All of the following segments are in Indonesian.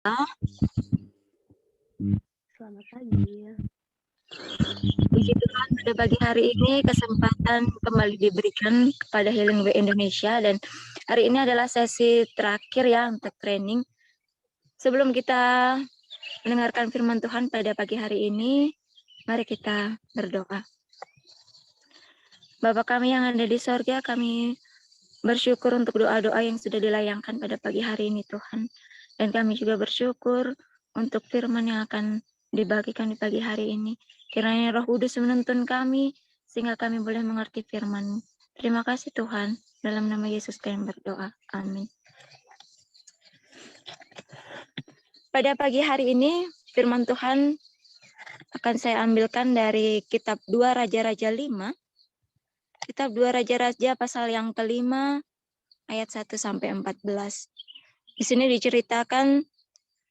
Selamat pagi. Puji Tuhan, pada pagi hari ini kesempatan kembali diberikan kepada Healing Way Indonesia, dan hari ini adalah sesi terakhir ya untuk training. Sebelum kita mendengarkan firman Tuhan pada pagi hari ini, mari kita berdoa. Bapa kami yang ada di sorga, kami bersyukur untuk doa-doa yang sudah dilayangkan pada pagi hari ini Tuhan. Dan kami juga bersyukur untuk firman yang akan dibagikan di pagi hari ini. Kiranya Roh Kudus menuntun kami sehingga kami boleh mengerti firman-Mu. Terima kasih Tuhan. Dalam nama Yesus kami berdoa. Amin. Pada pagi hari ini firman Tuhan akan saya ambilkan dari kitab 2 Raja-Raja 5. Kitab 2 Raja-Raja pasal yang kelima ayat 1 sampai 14. Di sini diceritakan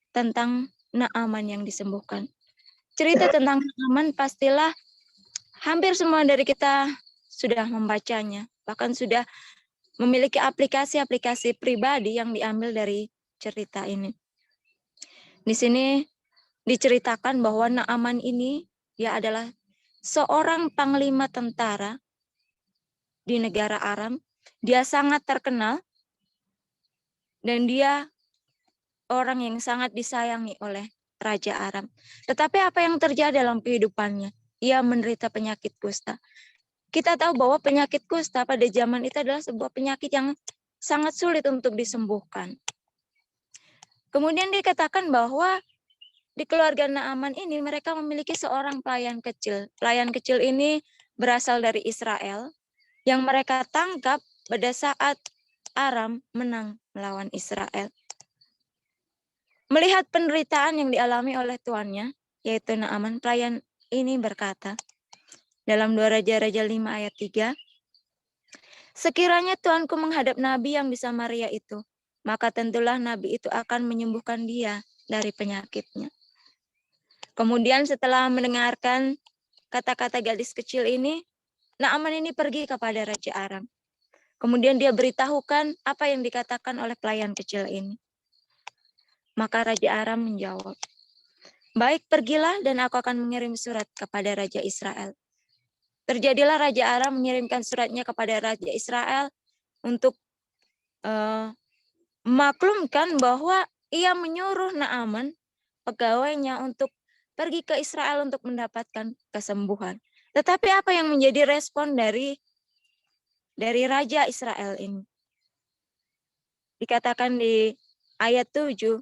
tentang Naaman yang disembuhkan. Cerita tentang Naaman pastilah hampir semua dari kita sudah membacanya, bahkan sudah memiliki aplikasi-aplikasi pribadi yang diambil dari cerita ini. Di sini diceritakan bahwa Naaman ini dia adalah seorang panglima tentara di negara Aram. Dia sangat terkenal dan dia orang yang sangat disayangi oleh Raja Aram. Tetapi apa yang terjadi dalam kehidupannya? Ia menderita penyakit kusta. Kita tahu bahwa penyakit kusta pada zaman itu adalah sebuah penyakit yang sangat sulit untuk disembuhkan. Kemudian dikatakan bahwa di keluarga Naaman ini mereka memiliki seorang pelayan kecil. Pelayan kecil ini berasal dari Israel yang mereka tangkap pada saat Aram menang melawan Israel. Melihat penderitaan yang dialami oleh tuannya, yaitu Naaman, pelayan ini berkata, dalam 2 Raja-Raja 5 ayat 3, sekiranya tuanku menghadap nabi yang di Samaria itu, maka tentulah nabi itu akan menyembuhkan dia dari penyakitnya. Kemudian setelah mendengarkan kata-kata gadis kecil ini, Naaman ini pergi kepada Raja Aram. Kemudian dia beritahukan apa yang dikatakan oleh pelayan kecil ini. Maka Raja Aram menjawab, baik, pergilah dan aku akan mengirim surat kepada Raja Israel. Terjadilah Raja Aram mengirimkan suratnya kepada Raja Israel untuk memaklumkan bahwa ia menyuruh Naaman, pegawainya, untuk pergi ke Israel untuk mendapatkan kesembuhan. Tetapi apa yang menjadi respon dari Raja Israel ini? Dikatakan di ayat 7,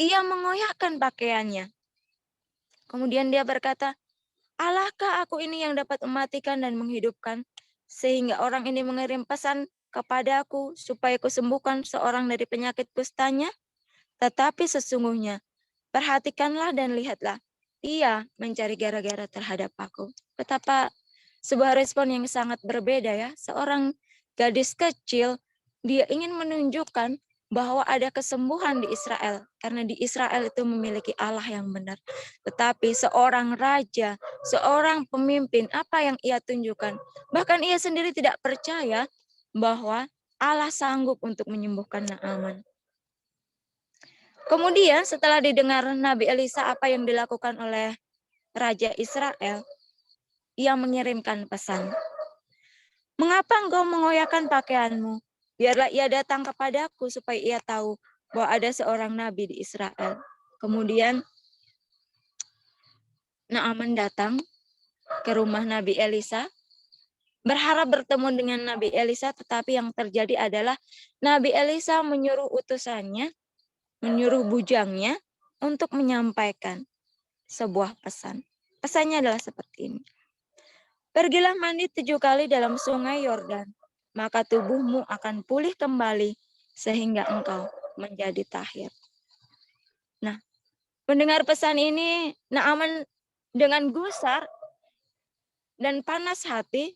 ia mengoyakkan pakaiannya. Kemudian dia berkata, Allahkah aku ini yang dapat mematikan dan menghidupkan, sehingga orang ini mengirim pesan kepadaku supaya kusembuhkan seorang dari penyakit kustanya? Tetapi sesungguhnya, perhatikanlah dan lihatlah, ia mencari gara-gara terhadap aku. Betapa sebuah respon yang sangat berbeda ya. Seorang gadis kecil, dia ingin menunjukkan bahwa ada kesembuhan di Israel. Karena di Israel itu memiliki Allah yang benar. Tetapi seorang raja, seorang pemimpin, apa yang ia tunjukkan? Bahkan ia sendiri tidak percaya bahwa Allah sanggup untuk menyembuhkan Naaman. Kemudian setelah didengar Nabi Elisa apa yang dilakukan oleh Raja Israel, ia mengirimkan pesan. Mengapa engkau mengoyakkan pakaianmu? Biarlah ia datang kepadaku supaya ia tahu bahwa ada seorang nabi di Israel. Kemudian Naaman datang ke rumah Nabi Elisa, berharap bertemu dengan Nabi Elisa, tetapi yang terjadi adalah Nabi Elisa menyuruh utusannya, menyuruh bujangnya untuk menyampaikan sebuah pesan. Pesannya adalah seperti ini. Pergilah mandi 7 kali dalam sungai Yordan, maka tubuhmu akan pulih kembali sehingga engkau menjadi tahir. Nah, mendengar pesan ini, Naaman dengan gusar dan panas hati,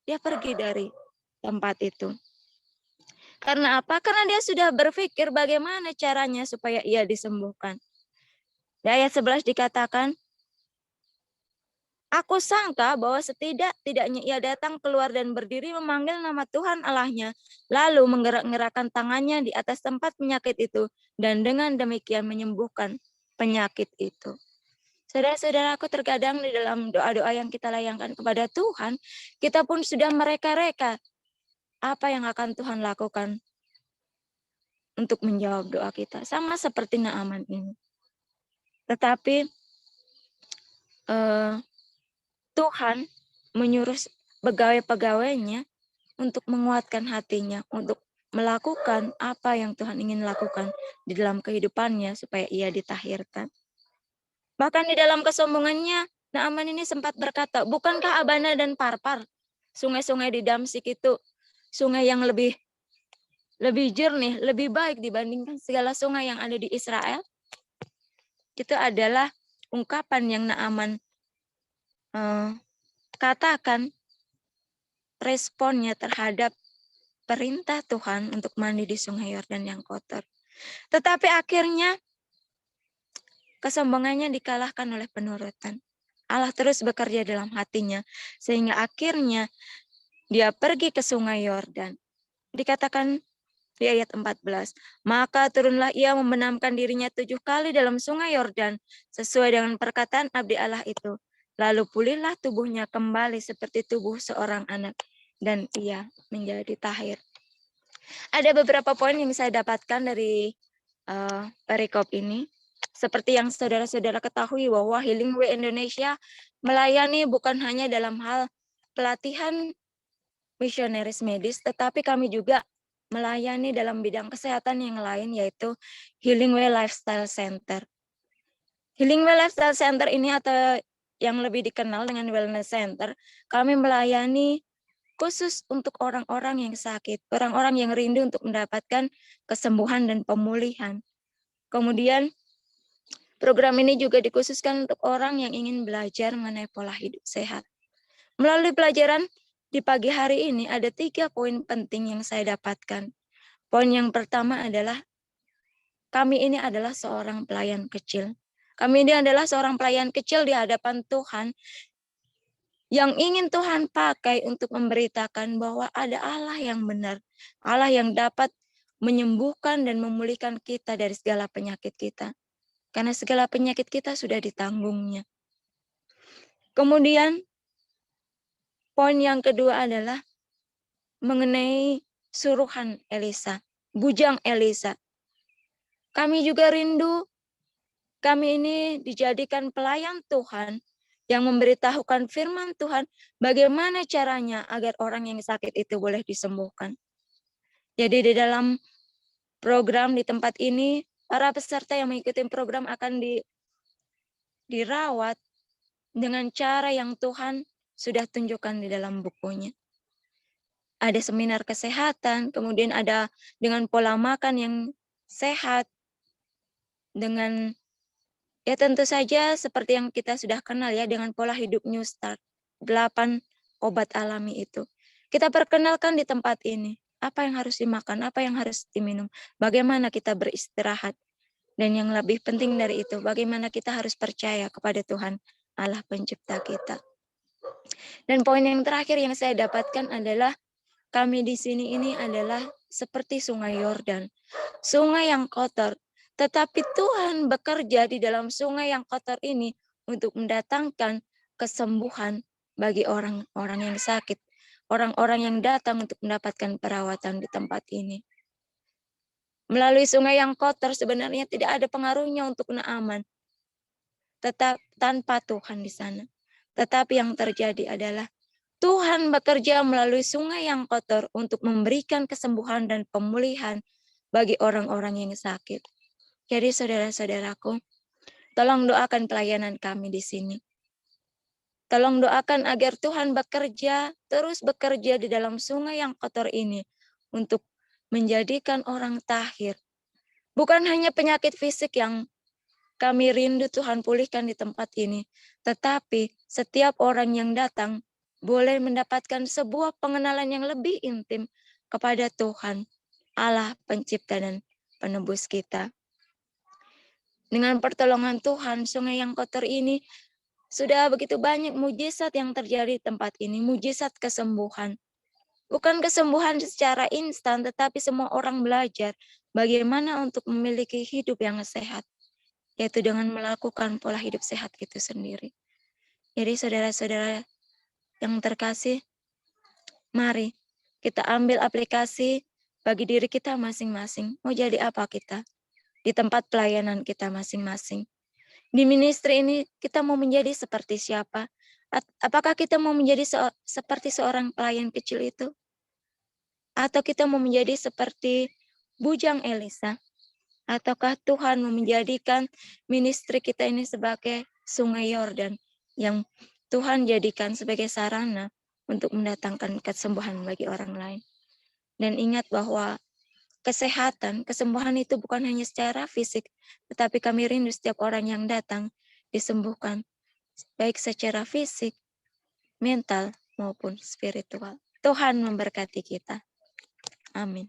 dia pergi dari tempat itu. Karena apa? Karena dia sudah berpikir bagaimana caranya supaya ia disembuhkan. Di ayat 11 dikatakan, Aku sangka bahwa setidak-tidaknya ia datang keluar dan berdiri memanggil nama Tuhan Allahnya, lalu menggerak-gerakkan tangannya di atas tempat penyakit itu, dan dengan demikian menyembuhkan penyakit itu. Saudara-saudaraku, terkadang di dalam doa-doa yang kita layangkan kepada Tuhan, kita pun sudah mereka-reka apa yang akan Tuhan lakukan untuk menjawab doa kita. Sama seperti Naaman ini. Tetapi Tuhan menyuruh pegawai-pegawainya untuk menguatkan hatinya, untuk melakukan apa yang Tuhan ingin lakukan di dalam kehidupannya supaya ia ditahirkan. Bahkan di dalam kesombongannya, Naaman ini sempat berkata, bukankah Abana dan Parpar, sungai-sungai di Damsik itu, sungai yang lebih jernih, lebih baik dibandingkan segala sungai yang ada di Israel? Itu adalah ungkapan yang Naaman katakan responnya terhadap perintah Tuhan untuk mandi di sungai Yordan yang kotor. Tetapi akhirnya kesombongannya dikalahkan oleh penurutan. Allah terus bekerja dalam hatinya sehingga akhirnya dia pergi ke sungai Yordan. Dikatakan di ayat 14, maka turunlah ia membenamkan dirinya 7 kali dalam sungai Yordan sesuai dengan perkataan abdi Allah itu. Lalu pulihlah tubuhnya kembali seperti tubuh seorang anak dan ia menjadi tahir. Ada beberapa poin yang saya dapatkan dari perikop ini. Seperti yang saudara-saudara ketahui bahwa Healing Way Indonesia melayani bukan hanya dalam hal pelatihan misionaris medis, tetapi kami juga melayani dalam bidang kesehatan yang lain, yaitu Healing Way Lifestyle Center. Healing Way Lifestyle Center ini atau yang lebih dikenal dengan Wellness Center, kami melayani khusus untuk orang-orang yang sakit, orang-orang yang rindu untuk mendapatkan kesembuhan dan pemulihan. Kemudian program ini juga dikhususkan untuk orang yang ingin belajar mengenai pola hidup sehat. Melalui pelajaran di pagi hari ini ada 3 poin penting yang saya dapatkan. Poin yang pertama adalah kami ini adalah seorang pelayan kecil. Kami ini adalah seorang pelayan kecil di hadapan Tuhan yang ingin Tuhan pakai untuk memberitakan bahwa ada Allah yang benar, Allah yang dapat menyembuhkan dan memulihkan kita dari segala penyakit kita. Karena segala penyakit kita sudah ditanggungnya. Kemudian poin yang kedua adalah mengenai suruhan Elisa, bujang Elisa. Kami juga rindu, kami ini dijadikan pelayan Tuhan yang memberitahukan firman Tuhan bagaimana caranya agar orang yang sakit itu boleh disembuhkan. Jadi di dalam program di tempat ini, para peserta yang mengikuti program akan dirawat dengan cara yang Tuhan sudah tunjukkan di dalam bukunya. Ada seminar kesehatan, kemudian ada dengan pola makan yang sehat, dengan ya tentu saja seperti yang kita sudah kenal ya, dengan pola hidup New Start, 8 obat alami itu. Kita perkenalkan di tempat ini, apa yang harus dimakan, apa yang harus diminum, bagaimana kita beristirahat. Dan yang lebih penting dari itu, bagaimana kita harus percaya kepada Tuhan Allah pencipta kita. Dan poin yang terakhir yang saya dapatkan adalah kami di sini ini adalah seperti sungai Yordan. Sungai yang kotor. Tetapi Tuhan bekerja di dalam sungai yang kotor ini untuk mendatangkan kesembuhan bagi orang-orang yang sakit. Orang-orang yang datang untuk mendapatkan perawatan di tempat ini. Melalui sungai yang kotor sebenarnya tidak ada pengaruhnya untuk Naaman. Tetap tanpa Tuhan di sana. Tetapi yang terjadi adalah Tuhan bekerja melalui sungai yang kotor untuk memberikan kesembuhan dan pemulihan bagi orang-orang yang sakit. Jadi saudara-saudaraku, tolong doakan pelayanan kami di sini. Tolong doakan agar Tuhan bekerja, terus bekerja di dalam sungai yang kotor ini untuk menjadikan orang tahir. Bukan hanya penyakit fisik yang kami rindu Tuhan pulihkan di tempat ini, tetapi setiap orang yang datang boleh mendapatkan sebuah pengenalan yang lebih intim kepada Tuhan, Allah pencipta dan penebus kita. Dengan pertolongan Tuhan, sungai yang kotor ini Sudah begitu banyak mujizat yang terjadi di tempat ini, mujizat kesembuhan. Bukan kesembuhan secara instan, tetapi semua orang belajar bagaimana untuk memiliki hidup yang sehat, yaitu dengan melakukan pola hidup sehat itu sendiri. Jadi saudara-saudara yang terkasih, mari kita ambil aplikasi bagi diri kita masing-masing. Mau jadi apa kita di tempat pelayanan kita masing-masing. Di ministry ini kita mau menjadi seperti siapa? Apakah kita mau menjadi seperti seorang pelayan kecil itu? Atau kita mau menjadi seperti bujang Elisa? Ataukah Tuhan mau menjadikan ministry kita ini sebagai sungai Yordan yang Tuhan jadikan sebagai sarana untuk mendatangkan kesembuhan bagi orang lain? Dan ingat bahwa kesehatan, kesembuhan itu bukan hanya secara fisik, tetapi kami rindu setiap orang yang datang disembuhkan, baik secara fisik, mental, maupun spiritual. Tuhan memberkati kita. Amin.